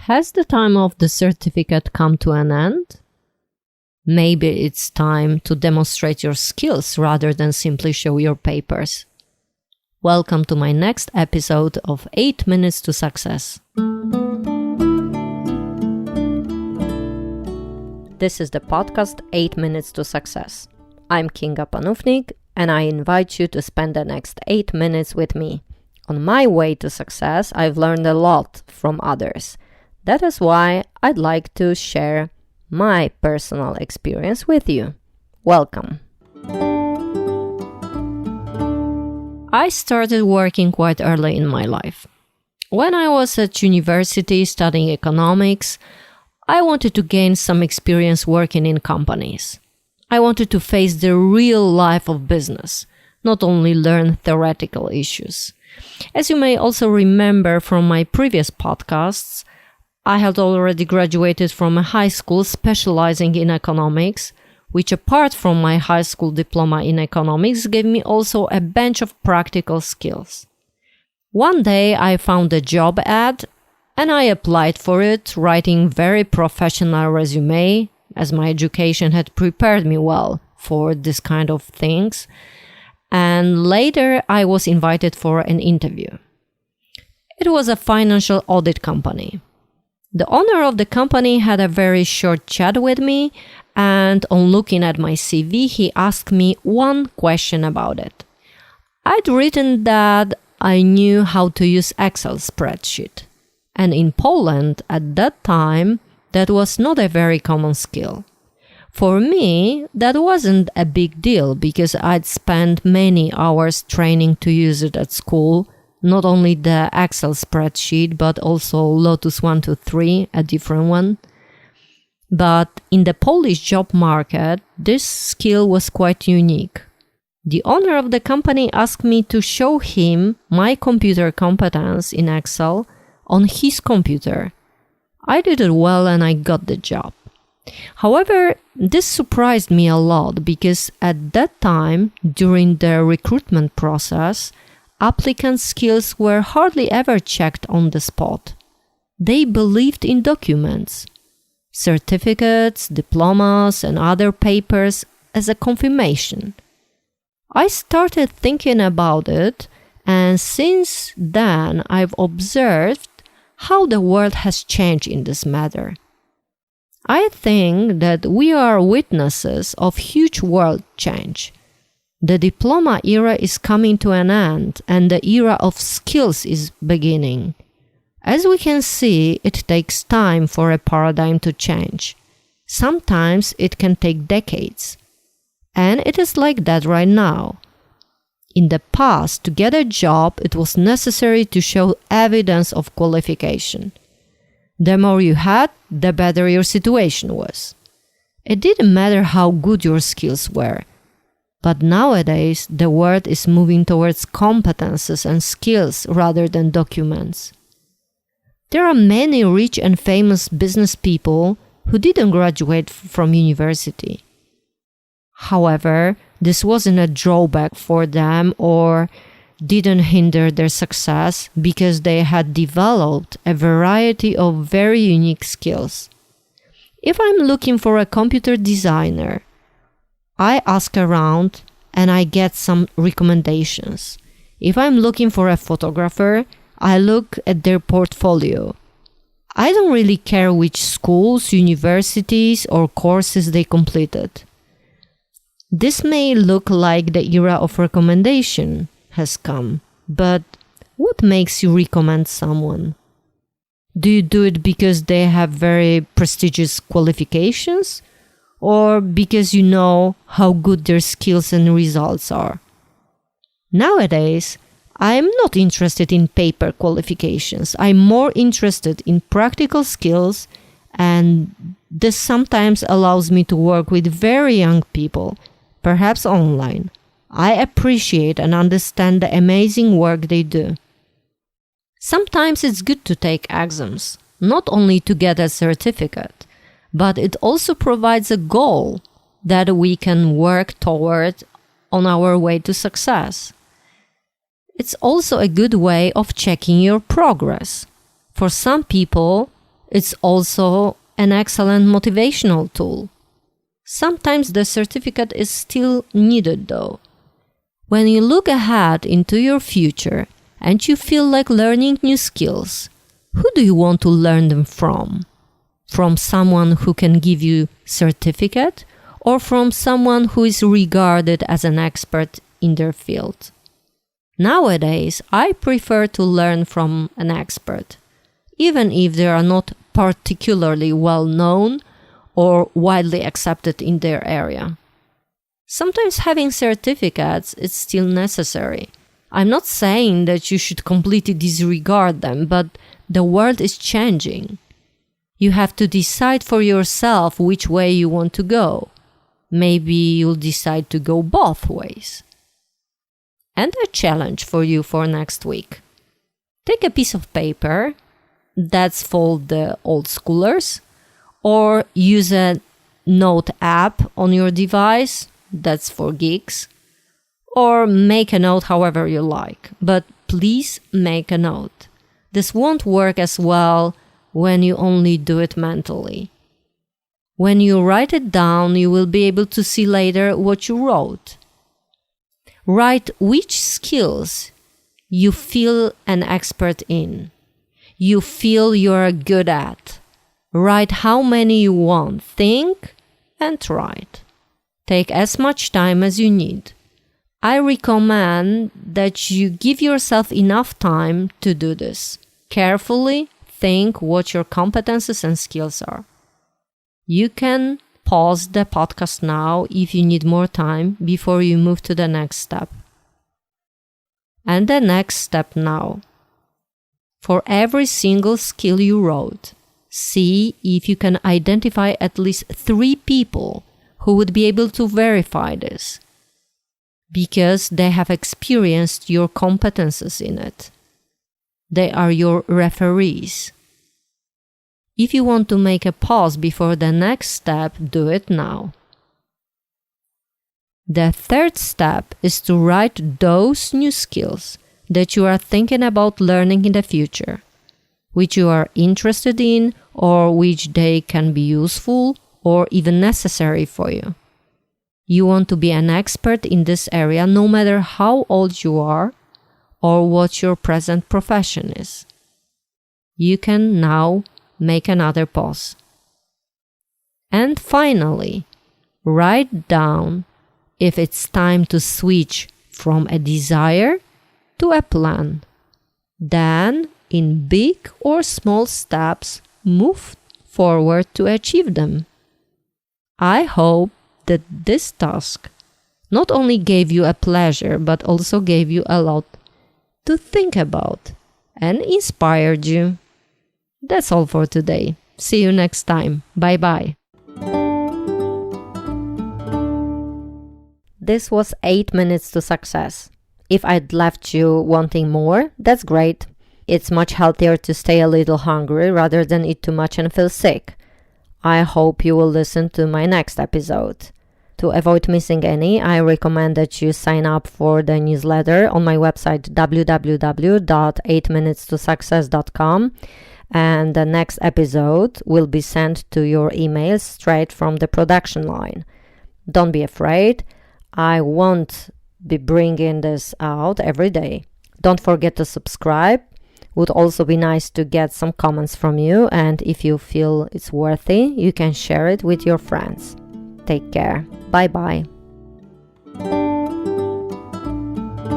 Has the time of the certificate come to an end? Maybe it's time to demonstrate your skills rather than simply show your papers. Welcome to my next episode of 8 Minutes to Success. This is the podcast 8 Minutes to Success. I'm Kinga Panufnik and I invite you to spend the next 8 minutes with me. On my way to success, I've learned a lot from others. That is why I'd like to share my personal experience with you. Welcome. I started working quite early in my life. When I was at university studying economics, I wanted to gain some experience working in companies. I wanted to face the real life of business, not only learn theoretical issues. As you may also remember from my previous podcasts, I had already graduated from a high school specializing in economics, which apart from my high school diploma in economics gave me also a bunch of practical skills. One day I found a job ad and I applied for it, writing very professional resume, as my education had prepared me well for this kind of things. And later I was invited for an interview. It was a financial audit company. The owner of the company had a very short chat with me, and on looking at my CV, he asked me one question about it. I'd written that I knew how to use Excel spreadsheet. And in Poland, at that time, that was not a very common skill. For me, that wasn't a big deal because I'd spent many hours training to use it at school, not only the Excel spreadsheet, but also Lotus 123, a different one. But in the Polish job market, this skill was quite unique. The owner of the company asked me to show him my computer competence in Excel on his computer. I did it well and I got the job. However, this surprised me a lot because at that time, during the recruitment process, applicant skills were hardly ever checked on the spot. They believed in documents, certificates, diplomas, and other papers as a confirmation. I started thinking about it, and since then I've observed how the world has changed in this matter. I think that we are witnesses of huge world change. The diploma era is coming to an end and the era of skills is beginning. As we can see, it takes time for a paradigm to change. Sometimes it can take decades. And it is like that right now. In the past, to get a job, it was necessary to show evidence of qualification. The more you had, the better your situation was. It didn't matter how good your skills were. But nowadays, the world is moving towards competences and skills rather than documents. There are many rich and famous business people who didn't graduate from university. However, this wasn't a drawback for them or didn't hinder their success because they had developed a variety of very unique skills. If I'm looking for a computer designer, I ask around and I get some recommendations. If I'm looking for a photographer, I look at their portfolio. I don't really care which schools, universities, or courses they completed. This may look like the era of recommendation has come, but what makes you recommend someone? Do you do it because they have very prestigious qualifications? Or because you know how good their skills and results are? Nowadays, I'm not interested in paper qualifications. I'm more interested in practical skills, and this sometimes allows me to work with very young people, perhaps online. I appreciate and understand the amazing work they do. Sometimes it's good to take exams, not only to get a certificate, but it also provides a goal that we can work toward on our way to success. It's also a good way of checking your progress. For some people, It's also an excellent motivational tool. Sometimes the certificate is still needed though. When you look ahead into your future and you feel like learning new skills, who do you want to learn them from? From someone who can give you certificate or from someone who is regarded as an expert in their field? Nowadays, I prefer to learn from an expert, even if they are not particularly well known or widely accepted in their area. Sometimes having certificates is still necessary. I'm not saying that you should completely disregard them, but the world is changing. You have to decide for yourself which way you want to go. Maybe you'll decide to go both ways. And a challenge for you for next week. Take a piece of paper, that's for the old schoolers, or use a note app on your device, that's for geeks, or make a note however you like, but please make a note. This won't work as well when you only do it mentally. When you write it down, you will be able to see later what you wrote. Write which skills you feel an expert in, you feel you're good at. Write how many you want, think and write. Take as much time as you need. I recommend that you give yourself enough time to do this. Carefully think what your competences and skills are. You can pause the podcast now if you need more time before you move to the next step. And the next step now. For every single skill you wrote, see if you can identify at least 3 people who would be able to verify this, because they have experienced your competences in it. They are your referees. If you want to make a pause before the next step, do it now. The third step is to write those new skills that you are thinking about learning in the future, which you are interested in or which they can be useful or even necessary for you. You want to be an expert in this area no matter how old you are or what your present profession is. You can now make another pause. And finally, write down if it's time to switch from a desire to a plan. Then, in big or small steps, move forward to achieve them. I hope that this task not only gave you a pleasure, but also gave you a lot to think about and inspired you. That's all for today. See you next time. Bye-bye. This was 8 minutes to success. If I'd left you wanting more, that's great. It's much healthier to stay a little hungry rather than eat too much and feel sick. I hope you will listen to my next episode. To avoid missing any, I recommend that you sign up for the newsletter on my website www.8minutes-to-success.com, and the next episode will be sent to your email straight from the production line. Don't be afraid. I won't be bringing this out every day. Don't forget to subscribe. Would also be nice to get some comments from you, and if you feel it's worthy, you can share it with your friends. Take care. Bye-bye.